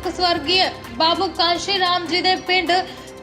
अध्यापक स्वर्गीय बाबू कांशी राम जी के पिंड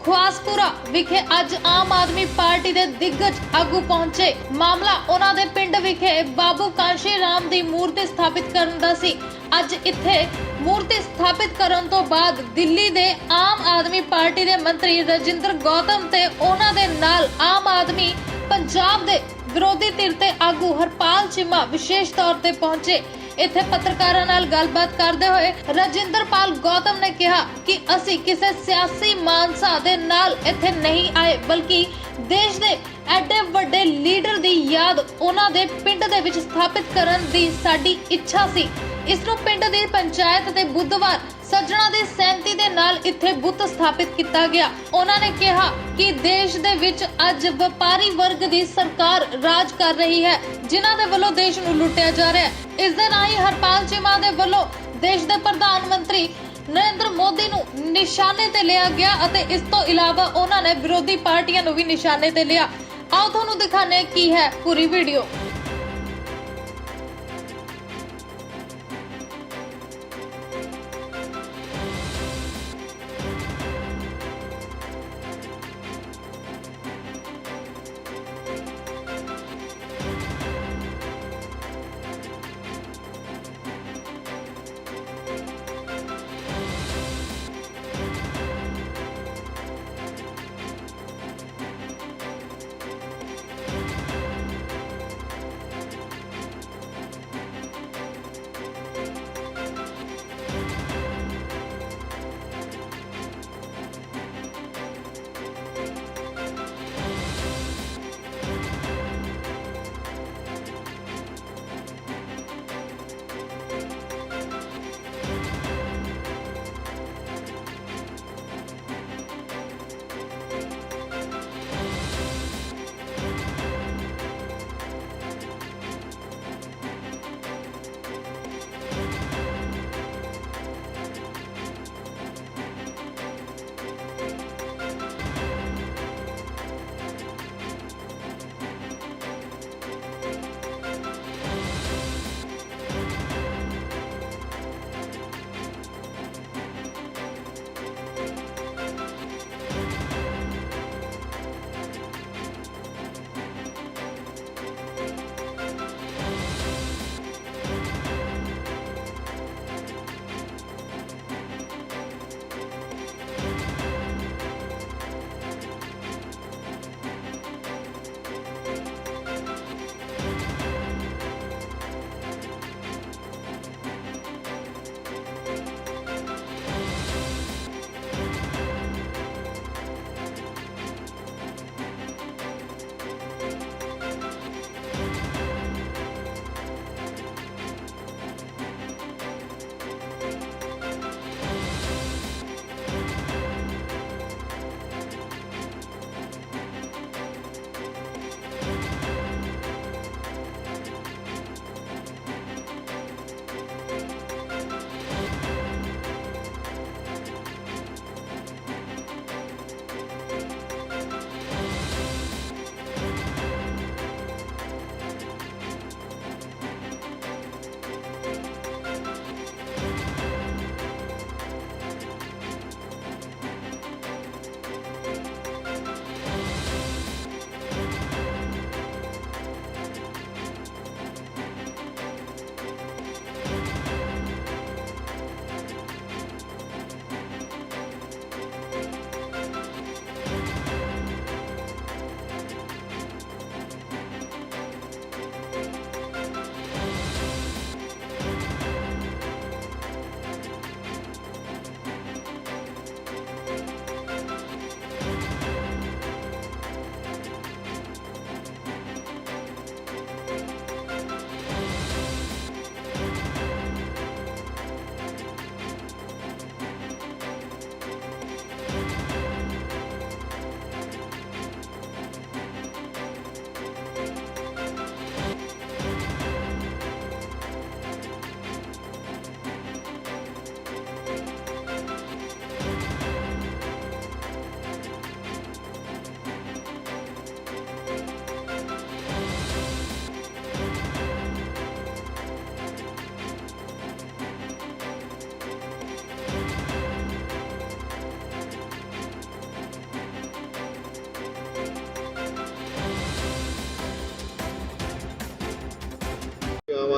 खुआसपुरा विखे अज आम आदमी पार्टी के दिग्गज आगू पहुंचे। मामला उन्हां दे पिंड विखे बाबू कांशी राम दी मूर्ति स्थापित करन दा सी। अज इत्थे मूर्ति स्थापित करन तो बाद दिल्ली दे आम आदमी पार्टी के मंत्री रजिंदर गौतम ते उन्हां दे नाल आम आदमी पंजाब दे विरोधी धिर ते आगू हरपाल चीमा विशेष तौर ते पहुंचे। इत्थे पत्रकारां नाल गलबात करदे होए रजिंदरपाल गौतम ने कहा कि असी किसी सियासी मानसा दे नाल इत्थे नहीं आए, बल्कि देश दे एडे वड्डे लीडर दी याद उन्हां दे पिंड दे विच स्थापित करन दी साडी इच्छा सी। इस नूं पिंड दी पंचायत ते बुधवार सज्जणा दी सहमति दे नाल इत्थे बुत स्थापित किया गया। उन्होंने कहा कि देश दे विच अज व्यापारी वर्ग दी सरकार राज कर रही है, जिन्हां दे वल्लों देश नूं लुटिया जा रहा है। इस दे नाल ही हरपाल चीमा दे वल्लों देश दे प्रधानमंत्री नरेंद्र मोदी नूं निशाने ते लिया गया अते इस तो इलावा उन्होंने विरोधी पार्टियां नूं भी निशाने ते लिया। आओ तुहानूं दिखाने की है पूरी वीडियो।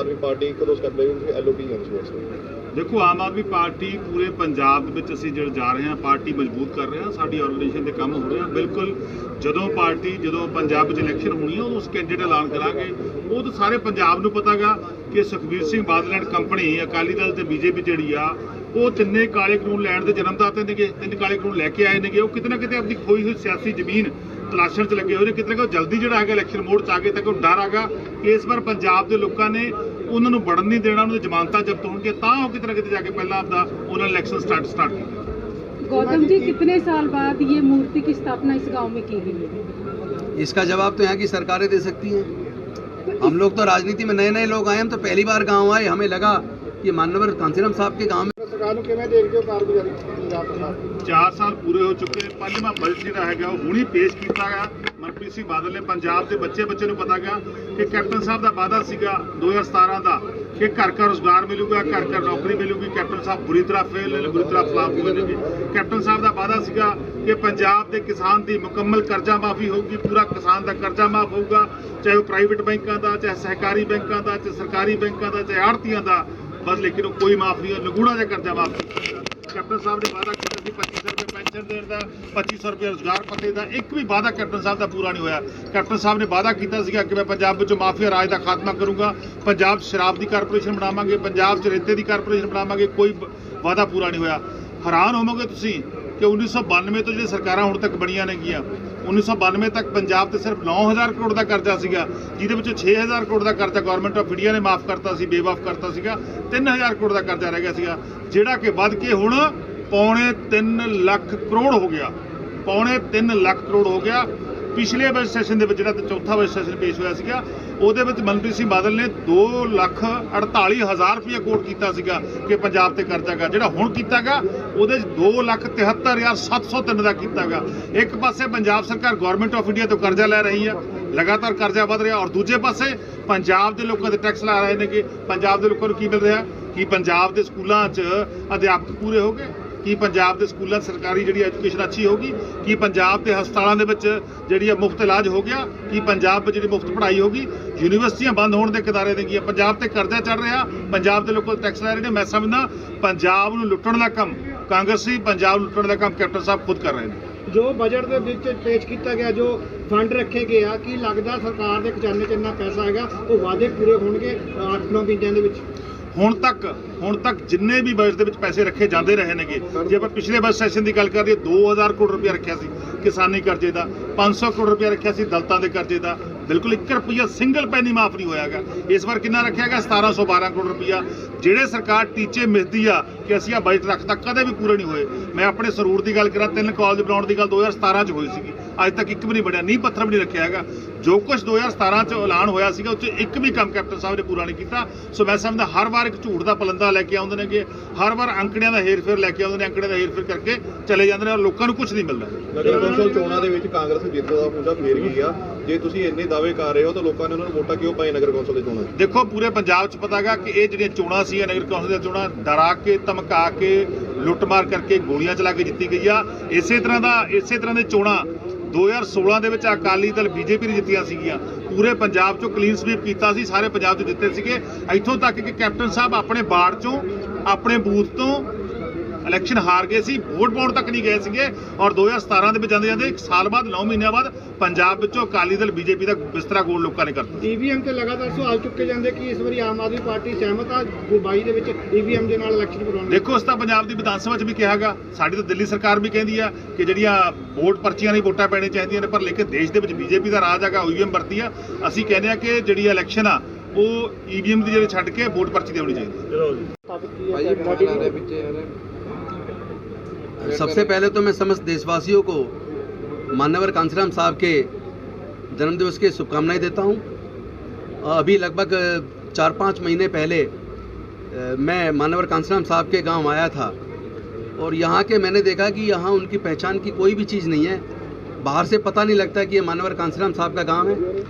आदमी पार्टी कदों स्टेप लेगी LOP है? देखो आम आदमी पार्टी पूरे पंजाब ਦੇ ਵਿੱਚ ਅਸੀਂ ਜਿਹੜਾ ਜਾ ਰਹੇ ਹਾਂ ਪਾਰਟੀ ਮਜ਼ਬੂਤ ਕਰ ਰਹੇ ਹਾਂ ਸਾਡੀ ਆਰਗੇਨਾਈਜੇਸ਼ਨ ਦੇ ਕੰਮ ਹੋ ਰਿਹਾ ਬਿਲਕੁਲ ਜਦੋਂ ਪੰਜਾਬ ਵਿੱਚ ਇਲੈਕਸ਼ਨ ਹੋਣੀ ਹੈ ਉਦੋਂ ਉਸ ਕੈਂਡੀਡੇਟ ਐਲਾਨ ਕਰਾਂਗੇ ਉਹ ਤਾਂ ਸਾਰੇ ਪੰਜਾਬ ਨੂੰ ਪਤਾਗਾ ਕਿ ਸੁਖਬੀਰ ਸਿੰਘ ਬਾਦਲ ਐਂਡ ਕੰਪਨੀ ਅਕਾਲੀ ਦਲ ਤੇ ਬੀਜੇਪੀ ਜਿਹੜੀ ਆ ਉਹ ਤਿੰਨੇ ਕਾਲੇ ਕਾਨੂੰਨ ਲੈਣ ਦੇ ਜਨਮਦਾਤੇ ਨੇਗੇ ਤਿੰਨ ਕਾਲੇ ਕਾਨੂੰਨ ਲੈ ਕੇ ਆਏ ਨੇਗੇ ਉਹ ਕਿਤੇ ਨਾ ਕਿਤੇ ਆਪਣੀ ਖੋਈ ਹੋਈ ਸਿਆਸੀ ਜ਼ਮੀਨ ਤਲਾਸ਼ਣ 'ਚ ਲੱਗੇ ਹੋਏ ਨੇ ਕਿਤੇ ਨਾ ਕਿਤੇ ਜਲਦੀ ਜਿਹੜਾ ਹੈਗਾ ਇਲੈਕਸ਼ਨ ਮੋਡ 'ਚ ਆ ਗਏ ਤਾਂ ਕੋਈ ਡਰ ਆਗਾ ਕਿ ਇਸ ਵਾਰ ਪੰਜਾਬ ਦੇ ਲੋਕਾਂ ਨੇ ਉਹਨਾਂ ਨੂੰ ਵੜਨ ਨਹੀਂ ਦੇਣਾ ਉਹਨਾਂ ਦੀ ਜ਼ਮਾਨਤਾਂ ਜ਼ਬਤ ਹੋਣਗੇ ਤਾਂ ਉਹ ਕਿਤੇ ਨਾ ਕਿਤੇ ਜਾ ਕੇ ਪਹਿਲਾਂ ਆਪਦਾ ਉਹਨਾਂ ਇਲੈक्शन स्टार्ट किया। गौतम जी कितने साल बाद ये मूर्ति की स्थापना इस गांव में की गई है? इसका जवाब तो यहाँ की सरकारें दे सकती हैं। हम लोग तो राजनीति में नए लोग आए हम तो पहली बार गांव आए हमें लगा कि मानवर कांसीराम साहब के गांव में सरकार को किवें देखदे हो कारगुजारी पंजाब सरकार 4 साल पूरे हो चुके पंजवां बजट ਜਿਹੜਾ ਹੈਗਾ ਉਹ ਹੁਣੀ ਪੇਸ਼ ਕੀਤਾ ਗਿਆ ਮਨਪ੍ਰੀਤ ਸਿੰਘ ਬਾਦਲ ਨੇ ਪੰਜਾਬ ਦੇ ਬੱਚੇ ਨੂੰ ਪਤਾ ਗਿਆ ਕਿ ਕੈਪਟਨ ਸਾਹਿਬ ਦਾ ਵਾਅਦਾ ਸੀਗਾ 2017 ਦਾ ਕਿ ਘਰ ਰੋਜ਼ਗਾਰ ਮਿਲੂਗਾ ਘਰ ਨੌਕਰੀ ਮਿਲੂਗੀ ਕੈਪਟਨ ਸਾਹਿਬ ਬੁਰੀ ਤਰ੍ਹਾਂ ਫੇਲ ਨੇ ਬੁਰੀ ਤਰ੍ਹਾਂ ਫਲਾਪ ਹੋਏ ਨੇ ਕੈਪਟਨ ਸਾਹਿਬ ਦਾ ਵਾਅਦਾ ਸੀਗਾ ਕਿ ਪੰਜਾਬ ਦੇ ਕਿਸਾਨ ਦੀ ਮੁਕੰਮਲ ਕਰਜ਼ਾ ਮਾਫੀ ਹੋਊਗੀ ਪੂਰਾ ਕਿਸਾਨ ਦਾ ਕਰਜ਼ਾ ਮਾਫ ਹੋਊਗਾ ਚਾਹੇ ਉਹ ਪ੍ਰਾਈਵੇਟ ਬੈਂਕਾਂ ਦਾ ਚਾਹੇ ਸਹਿਕਾਰੀ ਬੈਂਕਾਂ ਦਾ ਚਾਹੇ ਸਰਕਾਰੀ ਬੈਂਕਾਂ ਦਾ ਚਾਹੇ ਆੜ੍ਹਤੀਆਂ ਦਾ बस लेकिन कोई माफ नहीं लगूड़ा जहा कर्जा माफ कैप्टन साहब ने वादा किया 2500 रुपये पेंशन देने का 2500 रुपये रोजगार पत्ते का एक भी वादा कैप्टन साहब का पूरा नहीं होया कैप्टन साहब ने वादा किया कि मैं पंजाब में माफिया राज का खात्मा करूँगा पंजाब शराब की कारपोरेशन बनावांगे पंजाब च रेते की कारपोरेशन बनावांगे कोई वादा पूरा नहीं होया हैरान होवोगे तुसीं कि 1992 तो जो सरकारां हुण तक बणियां नेगियां 1992 तक पंजाब ते सिर्फ 9000 करोड़ का कर्जा सीगा जिहदे विचों 6000 करोड़ का कर्जा गवर्नमेंट ऑफ इंडिया ने माफ करता सी बेवाफ करता सीगा 3000 करोड़ का कर्जा रह गया सीगा जिहड़ा कि वध के हुण 3.5 लाख करोड़ हो गया 3.5 लाख करोड़ हो गया पिछले बजट सैशन ਦੇ ਵਿੱਚ ਜਿਹੜਾ ਤੇ ਚੌਥਾ ਬਜਟ ਸੈਸ਼ਨ ਪੇਸ਼ ਹੋਇਆ ਸੀਗਾ ਉਹਦੇ ਵਿੱਚ ਮਨਪ੍ਰੀਤ ਸਿੰਘ ਬਾਦਲ ਨੇ 2,48,000 ਰੁਪਏ ਕੋਟ ਕੀਤਾ ਸੀਗਾ ਕਿ ਪੰਜਾਬ ਤੇ ਕਰਜ਼ਾਗਾ ਜਿਹੜਾ ਹੁਣ ਕੀਤਾਗਾ ਉਹਦੇ 2,73,703 ਦਾ ਕੀਤਾਗਾ ਇੱਕ ਪਾਸੇ ਪੰਜਾਬ ਸਰਕਾਰ ਗਵਰਨਮੈਂਟ ਆਫ ਇੰਡੀਆ ਤੋਂ ਕਰਜ਼ਾ ਲੈ ਰਹੀ ਆ ਲਗਾਤਾਰ ਕਰਜ਼ਾ ਵਧ ਰਿਹਾ ਔਰ ਦੂਜੇ ਪਾਸੇ ਪੰਜਾਬ ਦੇ ਲੋਕਾਂ ਦੇ ਟੈਕਸ ਲਾ ਰਹੇ ਨੇ ਕਿ ਪੰਜਾਬ ਦੇ ਲੋਕਾਂ ਨੂੰ ਕੀ ਮਿਲ ਰਿਹਾ ਕਿ ਪੰਜਾਬ ਦੇ ਸਕੂਲਾਂ 'ਚ ਅਧਿਆਪਕ ਪੂਰੇ ਹੋ ਗਏ कि पंजाब के स्कूलों सरकारी जी एजुकेशन अच्छी होगी कि पंजाब के हस्पतालों के जी मुफ्त इलाज हो गया कि पंजाब में जी मुफ्त पढ़ाई होगी यूनिवर्सिटियां बंद होने के किनारे ने पंजाब ते कर्जा चढ़ रहा पंजाब के लोगों टैक्स लै रहे हैं मैं समझदा पंजाब नूं लुट्टण का काम कांग्रेसी पंजाब लुट्टण का काम कैप्टन साहब खुद कर रहे हैं जो बजट के विच पेश किया गया जो फंड रखे गए आ कि लगता सरकार के खजाने च इन्ना पैसा हैगा वो वादे पूरे होणगे 8-9 महीनों के विच ਹੁਣ ਤੱਕ ਜਿੰਨੇ ਵੀ ਬਜਟ ਦੇ ਵਿੱਚ ਪੈਸੇ ਰੱਖੇ ਜਾਂਦੇ ਰਹੇ ਨੇਗੇ ਜੇ ਆਪਾਂ ਪਿਛਲੇ ਬਜਟ ਸੈਸ਼ਨ ਦੀ ਗੱਲ ਕਰੀਏ 2000 ਕਰੋੜ ਰੁਪਏ ਰੱਖਿਆ ਸੀ ਕਿਸਾਨੀ ਕਰਜ਼ੇ ਦਾ 500 ਕਰੋੜ ਰੁਪਏ ਰੱਖਿਆ ਸੀ ਦਲਤਾਂ ਦੇ ਕਰਜ਼ੇ ਦਾ ਬਿਲਕੁਲ 1 ਰੁਪਿਆ ਸਿੰਗਲ ਪੈਨੀ ਮਾਫ ਨਹੀਂ ਹੋਇਆਗਾ ਇਸ ਵਾਰ ਕਿੰਨਾ ਰੱਖਿਆ ਗਿਆ 1712 ਕਰੋੜ ਰੁਪਇਆ ਜਿਹੜੇ ਸਰਕਾਰ ਟੀਚੇ ਮਿਲਦੀ ਆ ਕਿ ਅਸੀਂ ਆ ਬਜਟ ਰੱਖਤਾ ਕਦੇ ਵੀ ਪੂਰੇ ਨਹੀਂ ਹੋਏ ਮੈਂ ਆਪਣੇ ਸਰੂਰ ਦੀ ਗੱਲ ਕਰਾਂ 3 ਕਾਲਜ ਬਣਾਉਣ ਦੀ ਗੱਲ 2017 ਚ ਹੋਈ ਸੀਗੀ ਅੱਜ ਤੱਕ ਇੱਕ ਵੀ ਨਹੀਂ ਬਣਿਆ ਨੀਂਹ ਪੱਥਰ ਵੀ ਨਹੀਂ ਰੱਖਿਆ ਹੈਗਾ ਜੋ ਕੁਝ 2017 ਚ ਐਲਾਨ ਹੋਇਆ ਸੀਗਾ ਉਹ 'ਚ ਇੱਕ ਵੀ ਕੰਮ ਕੈਪਟਨ ਸਾਹਿਬ ਨੇ ਪੂਰਾ ਨਹੀਂ ਕੀਤਾ ਸੋ ਮੈਂ ਸਮਝਦਾ ਹਰ ਵਾਰ ਇੱਕ ਝੂਠ ਦਾ ਪਲੰਦਾ ਲੈ ਕੇ ਆਉਂਦੇ ਨੇਗੇ ਹਰ ਵਾਰ ਅੰਕੜਿਆਂ ਦਾ ਹੇਰ-ਫੇਰ ਲੈ ਕੇ ਆਉਂਦੇ ਨੇ ਅੰਕੜੇ ਦਾ ਹੇਰ-ਫੇਰ ਕਰਕੇ ਚਲੇ ਜਾਂਦੇ ਨੇ ਔਰ ਲੋਕਾਂ ਨੂੰ ਕੁਝ ਨਹੀਂ ਮਿਲਦਾ ਨਗਰ ਕੌਂਸਲ ਚੋਣਾਂ ਦੇ ਵਿੱਚ ਕਾਂਗਰਸ ਜਿੱਤ ਦਾ ਪੂੰਝਾ ਫੇਰ ਗਈ ਆ ਜੇ ਤੁਸੀਂ ਇੰਨੇ ਦਾਅਵੇ ਕਰ ਰਹੇ ਹੋ ਤਾਂ ਲੋਕਾਂ ਨੇ ਉਹਨਾਂ ਨੂੰ ਵੋਟਾਂ ਕਿਉਂ ਪਾਈ ਨਗਰ ਕੌਂਸਲ ਦੇ ਚੋਣਾਂ ਦੇਖੋ ਪੂਰੇ ਪੰਜਾਬ 'ਚ ਪਤਾਗਾ ਕਿ ਇਹ ਜਿਹੜੀਆਂ ਚੋਣਾਂ ਸੀ ਨਗਰ ਕੌਂਸਲ ਦੀਆਂ ਚੋਣਾਂ ਡਰਾ ਕੇ ਧਮਕਾ ਕੇ ਲੁੱਟਮਾਰ ਕਰਕੇ ਗੋਲੀਆਂ ਚਲਾ ਕੇ ਜਿੱਤੀ ਗਈ ਆ ਇਸੇ ਤਰ੍ਹਾਂ ਦੇ ਚੋਣਾਂ 2016 ਦੇ ਵਿੱਚ ਅਕਾਲੀ ਦਲ ਬੀਜੇਪੀ ਨੇ ਜਿੱਤੀਆਂ ਸੀਗੀਆਂ ਪੂਰੇ ਪੰਜਾਬ 'ਚੋਂ ਕਲੀਨ ਸਵੀਪ ਕੀਤਾ ਸੀ ਸਾਰੇ ਪੰਜਾਬ 'ਚ ਜਿੱਤੇ ਸੀਗੇ ਇੱਥੋਂ ਤੱਕ ਕਿ ਕੈਪਟਨ ਸਾਹਿਬ ਆਪਣੇ ਬਾੜ 'ਚੋਂ ਆਪਣੇ ਬੂਥ ਤੋਂ ਇਲੈਕਸ਼ਨ ਹਾਰ ਗਏ ਸੀ ਵੋਟ ਪਾਉਣ ਤੱਕ ਨਹੀਂ ਗਏ ਸੀਗੇ ਔਰ 2017 ਦੇ ਵਿੱਚ ਜਾਂਦੇ 1 ਸਾਲ ਬਾਅਦ 9 ਮਹੀਨਿਆਂ ਬਾਅਦ ਪੰਜਾਬ ਵਿੱਚੋਂ ਅਕਾਲੀ ਦਲ ਬੀਜੇਪੀ ਦਾ ਬਿਸਤਰਾ ਗੋਲ ਲੋਕਾਂ ਨੇ ਕਰਤਾ EVM ਤੇ ਲਗਾਤਾਰ ਸਵਾਲ ਚੁੱਕੇ ਜਾਂਦੇ ਕਿ ਇਸ ਵਾਰੀ ਆਮ ਆਦਮੀ ਪਾਰਟੀ ਸਹਿਮਤ ਆ 22 ਦੇ ਵਿੱਚ EVM ਦੇ ਨਾਲ ਇਲੈਕਸ਼ਨ ਕਰਵਾਉਣ ਦੇਖੋ ਇਸ ਤਾਂ ਪੰਜਾਬ ਦੀ ਵਿਧਾਨ ਸਭਾ 'ਚ ਵੀ ਕਿਹਾਗਾ ਸਾਡੀ ਤਾਂ ਦਿੱਲੀ ਸਰਕਾਰ ਵੀ ਕਹਿੰਦੀ ਆ ਕਿ ਜਿਹੜੀਆਂ ਵੋਟ ਪਰਚੀਆਂ ਨਹੀਂ ਵੋਟਾਂ ਪੈਣੀਆਂ ਚਾਹੀਦੀਆਂ ਨੇ ਪਰ ਲੇਕਿਨ ਦੇਸ਼ ਦੇ ਵਿੱਚ ਬੀਜੇਪੀ ਦਾ ਰਾਜ ਹੈਗਾ EVM ਵਰਤੀ ਆ ਅਸੀਂ ਕਹਿੰਦੇ ਆ ਕਿ ਜਿਹੜੀ ਇਲੈਕਸ਼ਨ ਆ ਉਹ EVM ਦੀ ਜਿਹੜੇ ਛੱਡ ਕੇ ਵੋਟ ਪਰਚੀ ਦੇ ਹੋਣੀ ਚਾਹੀਦੀ सबसे पहले तो मैं समस्त देशवासियों को मान्यवर कांसीराम साहब के जन्मदिवस की शुभकामनाएं देता हूं। अभी लगभग 4-5 महीने पहले मैं मान्यवर कांसीराम साहब के गांव आया था और यहाँ के मैंने देखा कि यहाँ उनकी पहचान की कोई भी चीज़ नहीं है बाहर से पता नहीं लगता कि ये मान्यवर कांसीराम साहब का गाँव है।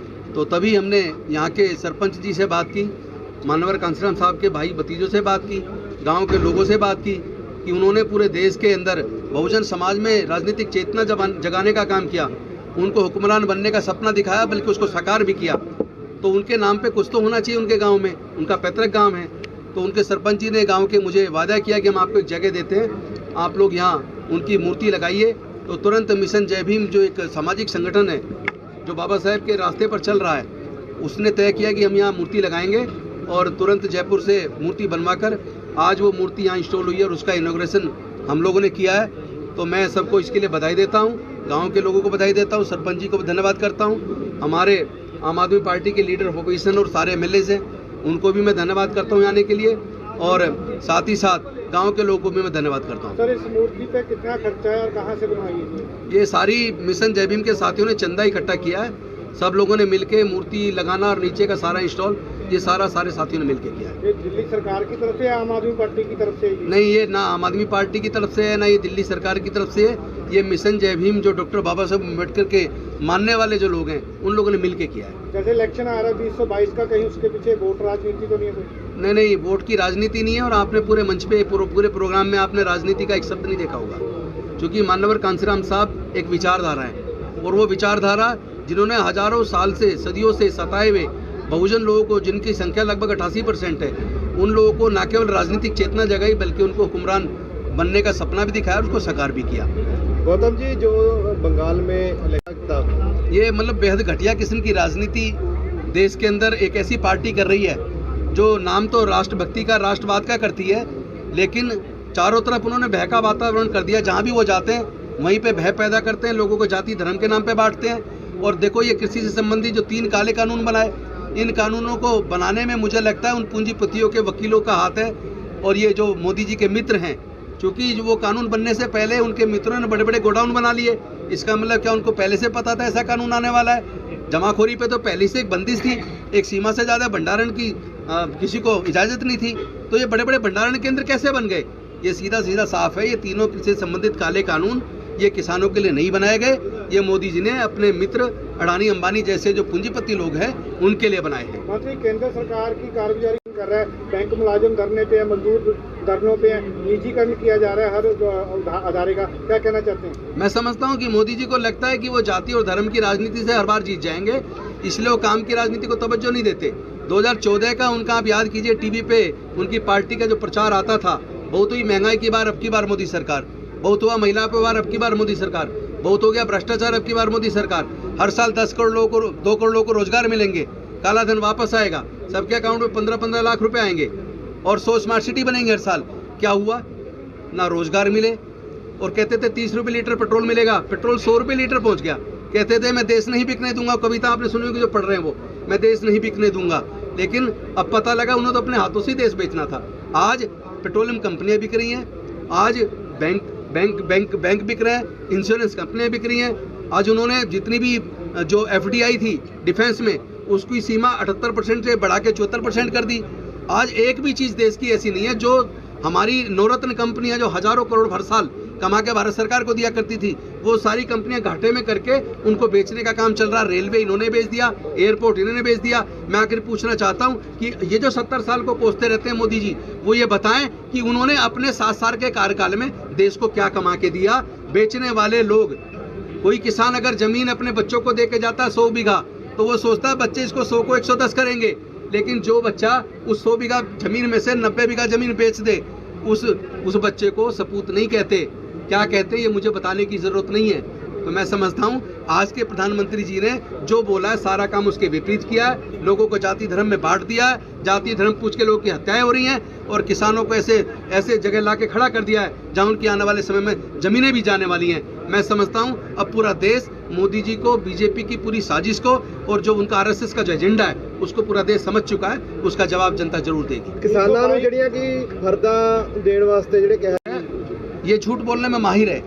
तो तभी हमने यहाँ के सरपंच जी से बात की मान्यवर कांसीराम साहब के भाई भतीजों से बात की गाँव के लोगों से बात की कि उन्होंने पूरे देश के अंदर बहुजन समाज में राजनीतिक चेतना जगाने का काम किया उनको हुक्मरान बनने का सपना दिखाया बल्कि उसको साकार भी किया तो उनके नाम पे कुछ तो होना चाहिए उनके गांव में, उनका पैतृक गांव है। तो उनके सरपंच जी ने गांव के मुझे वादा किया कि हम आपको एक जगह देते हैं, आप लोग यहाँ उनकी मूर्ति लगाइए। तो तुरंत मिशन जय भीम जो एक सामाजिक संगठन है जो बाबा साहेब के रास्ते पर चल रहा है, उसने तय किया कि हम यहाँ मूर्ति लगाएंगे और तुरंत जयपुर से मूर्ति बनवाकर आज वो मूर्ति यहाँ इंस्टॉल हुई है और उसका इनॉग्रेशन हम लोगों ने किया है। तो मैं सबको इसके लिए बधाई देता हूँ, गांव के लोगों को बधाई देता हूँ, सरपंच जी को धन्यवाद करता हूँ, हमारे आम आदमी पार्टी के लीडर ऑफ अपोजिशन और सारे एमएलए हैं उनको भी मैं धन्यवाद करता हूँ आने के लिए, और साथ ही साथ गांव के लोगों को भी मैं धन्यवाद करता हूँ। सर, इस मूर्ति पे कितना खर्चा है और कहाँ से बनवाई है? ये सारी मिशन जय भीम के साथियों ने चंदा इकट्ठा किया है, सब लोगों ने मिलके मूर्ति लगाना और नीचे का सारा इंस्टॉल ये सारे साथियों ने मिलके किया है। ये दिल्ली सरकार की तरफ से या आम आदमी पार्टी की तरफ से? नहीं, ये ना आम आदमी पार्टी की तरफ से है ना ये दिल्ली सरकार की तरफ से है, ये मिशन जय भीम जो डॉक्टर बाबा साहब अम्बेडकर के मानने वाले जो लोग हैं उन लोगों ने मिलके किया है। जैसे इलेक्शन आ रहा है 2022 का, कहीं उसके पीछे वोट राजनीति तो नहीं है कोई? नहीं, वोट की राजनीति नहीं है, और आपने पूरे मंच पे पूरे प्रोग्राम में आपने राजनीति का एक शब्द नहीं देखा होगा, क्योंकि मान्यवर कांशीराम साहब एक विचारधारा है, और वो विचारधारा जिन्होंने हजारों साल से सदियों से सताए हुए बहुजन लोगों को, जिनकी संख्या लगभग 88% है, उन लोगों को न केवल राजनीतिक चेतना जगाई बल्कि उनको हुक्मरान बनने का सपना भी दिखाया और उसको साकार भी किया। गौतम जी, जो बंगाल में ये मतलब बेहद घटिया किस्म की राजनीति देश के अंदर एक ऐसी पार्टी कर रही है जो नाम तो राष्ट्रभक्ति का, राष्ट्रवाद का करती है, लेकिन चारों तरफ उन्होंने भय का वातावरण कर दिया। जहाँ भी वो जाते हैं वहीं पे भय पैदा करते हैं, लोगों को जाति धर्म के नाम पे बांटते हैं। और देखो, ये कृषि से संबंधित जो 3 काले कानून बनाए, इन कानूनों को बनाने में मुझे लगता है उन पूंजीपतियों के वकीलों का हाथ है, और ये जो मोदी जी के मित्र हैं, क्योंकि वो कानून बनने से पहले उनके मित्रों ने बड़े बड़े गोडाउन बना लिए। इसका मतलब क्या उनको पहले से पता था ऐसा कानून आने वाला है? जमाखोरी पे तो पहले से एक बंदिश थी, एक सीमा से ज़्यादा भंडारण की किसी को इजाज़त नहीं थी। तो ये बड़े बड़े भंडारण केंद्र कैसे बन गए? ये सीधा साफ है, ये तीनों कृषि से संबंधित काले कानून ये किसानों के लिए नहीं बनाए गए, ये मोदी जी ने अपने मित्र अडानी अंबानी जैसे जो पूंजीपति लोग हैं उनके लिए बनाए हैं। मंत्री, केंद्र सरकार की कारगुजारी कर रहा है, बैंक मुलाजिम धरने पे है, मजदूर धरनों पे है, निजीकरण किया जा रहा है हर अदारे का, क्या कहना चाहते हैं? मैं समझता हूँ कि मोदी जी को लगता है कि वो जाति और धर्म की राजनीति से हर बार जीत जाएंगे, इसलिए वो काम की राजनीति को तवज्जो नहीं देते। 2014 का उनका आप याद कीजिए, टीवी पे उनकी पार्टी का जो प्रचार आता था, बहुत हुई महंगाई की बार, अब की बार मोदी सरकार, बहुत हुआ महिला पे वार, अब की बार मोदी सरकार, बहुत हो गया भ्रष्टाचार, अब की बार मोदी सरकार, हर साल 10 करोड़ लोगों को 2 करोड़ लोगों को रोजगार मिलेंगे, काला धन वापस आएगा, सबके अकाउंट में 15-15 लाख रुपए आएंगे, और 100 स्मार्ट सिटी बनेंगे हर साल। क्या हुआ? ना रोजगार मिले, और कहते थे 30 रुपये लीटर पेट्रोल मिलेगा, पेट्रोल 100 रुपये लीटर पहुंच गया। कहते थे मैं देश नहीं बिकने दूंगा, कविता आपने सुनी होगी जो पढ़ रहे हैं वो, मैं देश नहीं बिकने दूंगा, लेकिन अब पता लगा उन्होंने तो अपने हाथों से देश बेचना था। आज पेट्रोलियम कंपनियां बिक रही हैं, आज बैंक बिक रहे हैं, इंश्योरेंस कंपनियां बिक रही हैं। आज उन्होंने जितनी भी जो FDI थी डिफेंस में, उसकी सीमा 78% से बढ़ा के 74% कर दी। आज एक भी चीज़ देश की ऐसी नहीं है जो हमारी नवरत्न कंपनियां जो हजारों करोड़ हर साल कमा के भारत सरकार को दिया करती थी, वो सारी कंपनियां घाटे में करके उनको बेचने का काम चल रहा। रेलवे इन्होंने बेच दिया, एयरपोर्ट इन्होंने बेच दिया। मैं आखिर पूछना चाहता हूं कि ये जो 70 साल को कोसते रहते हैं मोदी जी, वो ये बताएं कि उन्होंने अपने 7 साल के कार्यकाल में देश को क्या कमा के दिया। बेचने वाले लोग, कोई किसान अगर जमीन अपने बच्चों को दे के जाता है 100 बीघा, तो वो सोचता है बच्चे इसको 100 को 110 करेंगे, लेकिन जो बच्चा उस 100 बीघा जमीन में से 90 बीघा जमीन बेच दे, उस बच्चे को सपूत नहीं कहते। क्या कहते हैं ये मुझे बताने की जरूरत नहीं है। तो मैं समझता हूँ आज के प्रधानमंत्री जी ने जो बोला है सारा काम उसके विपरीत किया है, लोगों को जाति धर्म में बांट दिया है, जाति धर्म पूछ के लोगों की हत्याएं हो रही हैं, और किसानों को ऐसे जगह ला के खड़ा कर दिया है जहाँ उनकी आने वाले समय में जमीनें भी जाने वाली हैं। मैं समझता हूँ अब पूरा देश मोदी जी को, बीजेपी की पूरी साजिश को, और जो उनका RSS का जो एजेंडा है उसको पूरा देश समझ चुका है, उसका जवाब जनता जरूर देगी। किसानों को ਜਿਹੜੀਆਂ कि फरदा देने वास्ते ਜਿਹੜੇ कह ये झूठ बोलने में माहिर है।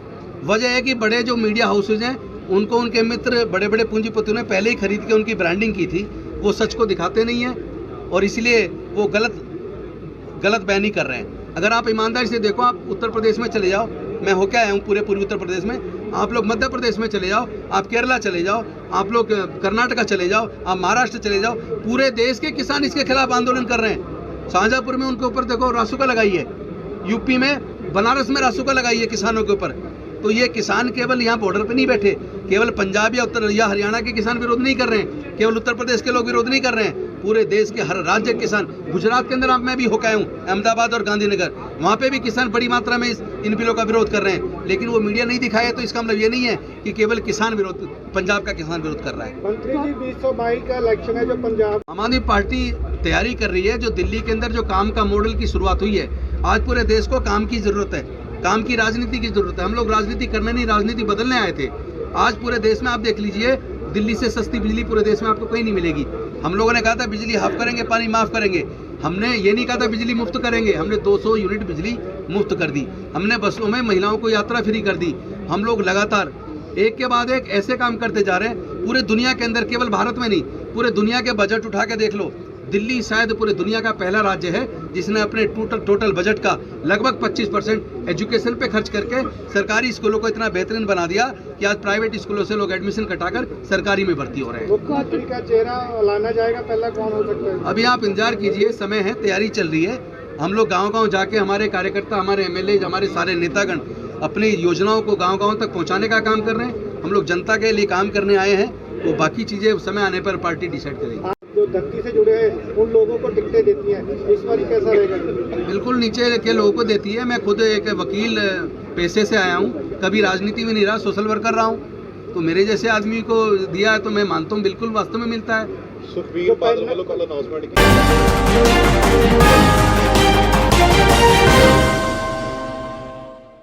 वजह है कि बड़े जो मीडिया हाउसेज हैं उनको उनके मित्र बड़े बड़े पूंजीपतियों ने पहले ही खरीद के उनकी ब्रांडिंग की थी, वो सच को दिखाते नहीं हैं, और इसलिए वो गलत बयानी कर रहे हैं। अगर आप ईमानदारी से देखो, आप उत्तर प्रदेश में चले जाओ, मैं होके आया हूँ पूरे पूर्वी उत्तर प्रदेश में, आप लोग मध्य प्रदेश में चले जाओ, आप केरला चले जाओ, आप लोग कर्नाटका चले जाओ, आप महाराष्ट्र चले जाओ, पूरे देश के किसान इसके खिलाफ आंदोलन कर रहे हैं। शाहजहाँपुर में उनके ऊपर देखो रासुका लगाई है, यूपी में बनारस में रासुका लगाई है किसानों के ऊपर। तो ये किसान केवल यहाँ बॉर्डर पे नहीं बैठे, केवल पंजाब या उत्तर या हरियाणा के किसान विरोध नहीं कर रहे हैं, केवल उत्तर प्रदेश के लोग विरोध नहीं कर रहे हैं, पूरे देश के हर राज्य के किसान, गुजरात के अंदर आप मैं भी होकर आया हूँ, अहमदाबाद और गांधीनगर, वहाँ पे भी किसान बड़ी मात्रा में इन बिलों का विरोध कर रहे हैं, लेकिन वो मीडिया नहीं दिखाया। तो इसका मतलब ये नहीं है कि केवल किसान विरोध, पंजाब का किसान विरोध कर रहा है। मंत्री जी 2022 का इलेक्शन है जो पंजाब आम आदमी पार्टी तैयारी कर रही है। जो दिल्ली के अंदर जो काम का मॉडल की शुरुआत हुई है, आज पूरे देश को काम की जरूरत है, काम की राजनीति की जरूरत है। हम लोग राजनीति करने नहीं, राजनीति बदलने आए थे। आज पूरे देश में आप देख लीजिए, दिल्ली से सस्ती बिजली पूरे देश में आपको कहीं नहीं मिलेगी। हम लोगों ने कहा था बिजली हाफ करेंगे, पानी माफ करेंगे। हमने ये नहीं कहा था बिजली मुफ्त करेंगे, हमने 200 यूनिट बिजली मुफ्त कर दी। हमने बसों में महिलाओं को यात्रा फ्री कर दी। हम लोग लगातार एक के बाद एक ऐसे काम करते जा रहे हैं। पूरे दुनिया के अंदर, केवल भारत में नहीं, पूरे दुनिया के बजट उठा के देख लो, दिल्ली शायद पूरे दुनिया का पहला राज्य है जिसने अपने टोटल बजट का लगभग 25% एजुकेशन पे खर्च करके सरकारी स्कूलों को इतना बेहतरीन बना दिया कि आज प्राइवेट स्कूलों से लोग एडमिशन कटाकर सरकारी में भर्ती हो रहे हैं। मुख्यमंत्री का चेहरा लाना जाएगा, पहला कौन हो सकता है? अभी आप इंतजार कीजिए, समय है, तैयारी चल रही है। हम लोग गांव-गांव जाके हमारे कार्यकर्ता, हमारे एमएलए, हमारे सारे नेतागण अपनी योजनाओं को गांव-गांव तक पहुंचाने का काम कर रहे हैं। हम लोग जनता के लिए काम करने आए हैं, तो बाकी चीजें समय आने पर पार्टी डिसाइड करेगी। जो धरती से जुड़े हैं उन लोगों को टिकटें देती हैं, इस बार कैसा रहेगा? बिल्कुल नीचे के लोगों को देती है। मैं खुद एक वकील पेशे से आया हूँ, कभी राजनीति में नहीं रहा, सोशल वर्कर रहा हूँ, तो मेरे जैसे आदमी को दिया है तो मैं मानता हूँ बिल्कुल वास्तव में मिलता है। सुखबीर बादल वालों कल अनाउंसमेंट की